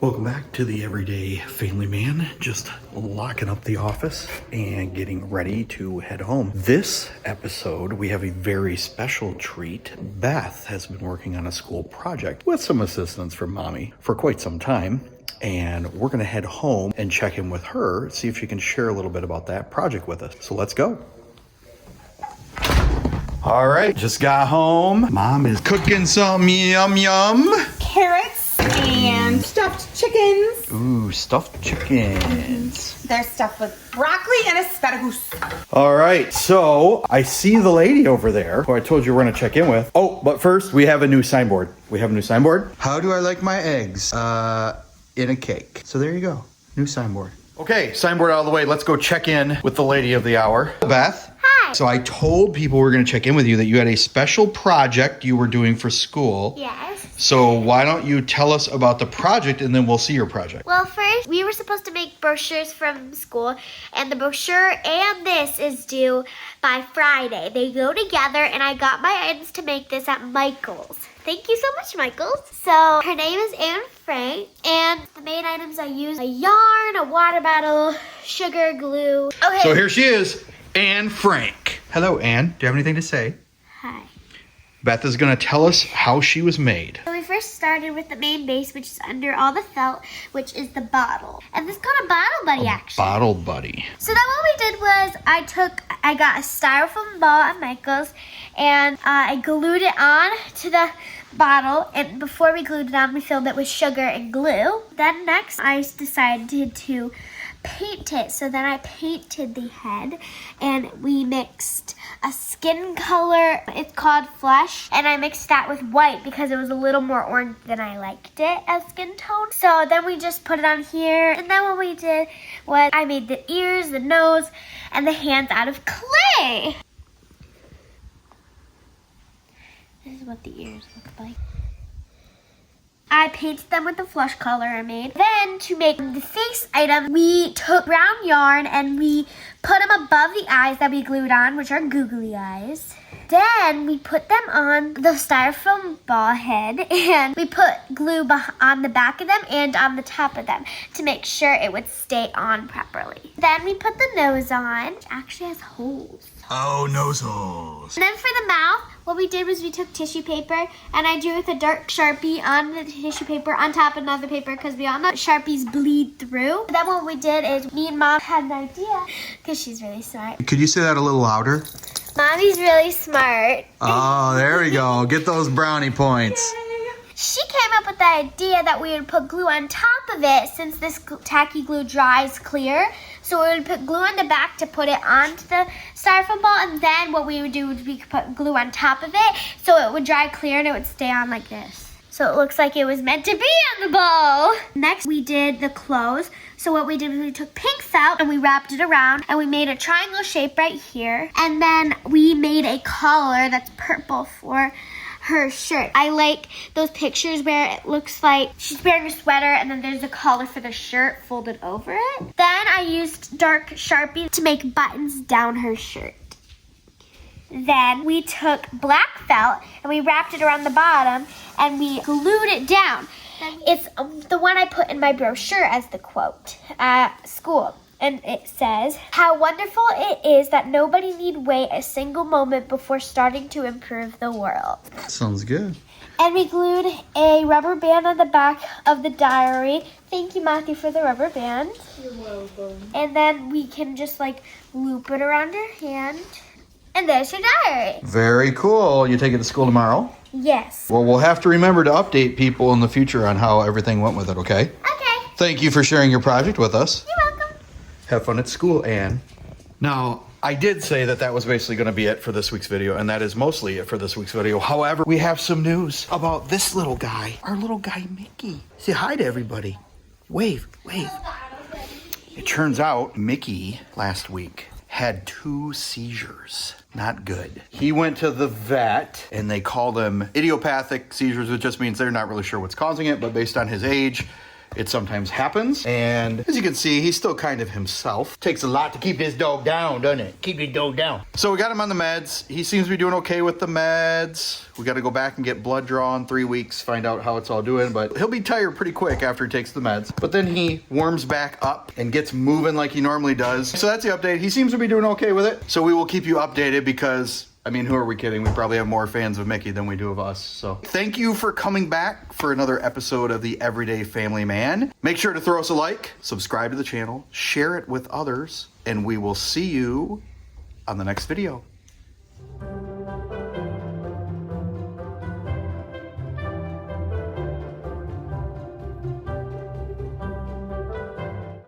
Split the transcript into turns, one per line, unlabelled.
Welcome back to the Everyday Family Man. Just locking up the office and getting ready to head home. This episode, we have a very special treat. Beth has been working on a school project with some assistance from Mommy for quite some time. And we're gonna head home and check in with her, see if she can share a little bit about that project with us. So let's go. All right, just got home. Mom is cooking some yum.
Carrots and stuffed chickens.
Ooh, stuffed chickens.
They're stuffed with broccoli and asparagus.
All right, so I see the lady over there who I told you we're gonna check in with. Oh, but first we have a new signboard. How do I like my eggs? In a cake. So there you go, new signboard. Okay, signboard out of the way. Let's go check in with the lady of the hour. Beth.
Hi.
So I told people we were gonna check in with you that you had a special project you were doing for school.
Yes.
So why don't you tell us about the project and then we'll see your project.
Well, first, we were supposed to make brochures from school, and the brochure and this is due by Friday. They go together, and I got my items to make this at Michael's. Thank you so much, Michael's. So her name is Anne Frank, and the main items I used: a yarn, a water bottle, sugar, glue. Okay.
So here she is, Anne Frank. Hello, Anne. Do you have anything to say?
Hi.
Beth is going to tell us how she was made.
So we first started with the main base, which is under all the felt, which is the bottle. And this is called a bottle buddy, actually.
Bottle buddy.
So then what we did was I got a styrofoam ball at Michael's, and I glued it on to the bottle, and before we glued it on, we filled it with sugar and glue. Then next, I decided to paint it. So then I painted the head, and we mixed a skin color. It's called Flesh, and I mixed that with white because it was a little more orange than I liked it as skin tone. So then we just put it on here, and then what we did was I made the ears, the nose, and the hands out of clay. This is what the ears look like. I painted them with the flush color I made. Then to make the face item, we took brown yarn and we put them above the eyes that we glued on, which are googly eyes. Then we put them on the styrofoam ball head, and we put glue on the back of them and on the top of them to make sure it would stay on properly. Then we put the nose on, which actually has holes.
Oh, nose holes.
And then for the mouth, what we did was we took tissue paper, and I drew with a dark Sharpie on the tissue paper on top of another paper, because we all know Sharpies bleed through. Then what we did is me and Mom had an idea, because she's really smart.
Could you say that a little louder?
Mommy's really smart.
Oh, there we go. Get those brownie points.
She came up with the idea that we would put glue on top of it, since this tacky glue dries clear. So we would put glue on the back to put it onto the styrofoam ball, and then what we would do would we could put glue on top of it so it would dry clear and it would stay on like this. So it looks like it was meant to be on the ball. Next, we did the clothes. So what we did was we took pink felt and we wrapped it around, and we made a triangle shape right here. And then we made a collar that's purple for her shirt. I like those pictures where it looks like she's wearing a sweater and then there's a collar for the shirt folded over it. Then I used dark Sharpie to make buttons down her shirt. Then we took black felt and we wrapped it around the bottom and we glued it down. It's the one I put in my brochure as the quote at school. And it says, "How wonderful it is that nobody need wait a single moment before starting to improve the world."
Sounds good.
And we glued a rubber band on the back of the diary. Thank you, Matthew, for the rubber band.
You're welcome.
And then we can just like loop it around her hand. And there's your diary.
Very cool. You take it to school tomorrow?
Yes.
Well, we'll have to remember to update people in the future on how everything went with it, okay?
Okay.
Thank you for sharing your project with us.
You're welcome.
Have fun at school, Anne. Now, I did say that was basically going to be it for this week's video, and that is mostly it for this week's video. However, we have some news about this little guy, our little guy, Mickey. Say hi to everybody. Wave, wave. It turns out Mickey last week had 2 seizures. Not good. He went to the vet, and they call them idiopathic seizures, which just means they're not really sure what's causing it, but based on his age, It sometimes happens, and as you can see, he's still kind of himself. Takes a lot to keep this dog down, doesn't it? Keep this dog down. So we got him on the meds. He seems to be doing okay with the meds. We got to go back and get blood draw in 3 weeks, find out how it's all doing, but he'll be tired pretty quick after he takes the meds. But then he warms back up and gets moving like he normally does. So that's the update. He seems to be doing okay with it. So we will keep you updated because, I mean, who are we kidding? We probably have more fans of Mickey than we do of us. So thank you for coming back for another episode of the Everyday Family Man. Make sure to throw us a like, subscribe to the channel, share it with others, and we will see you on the next video.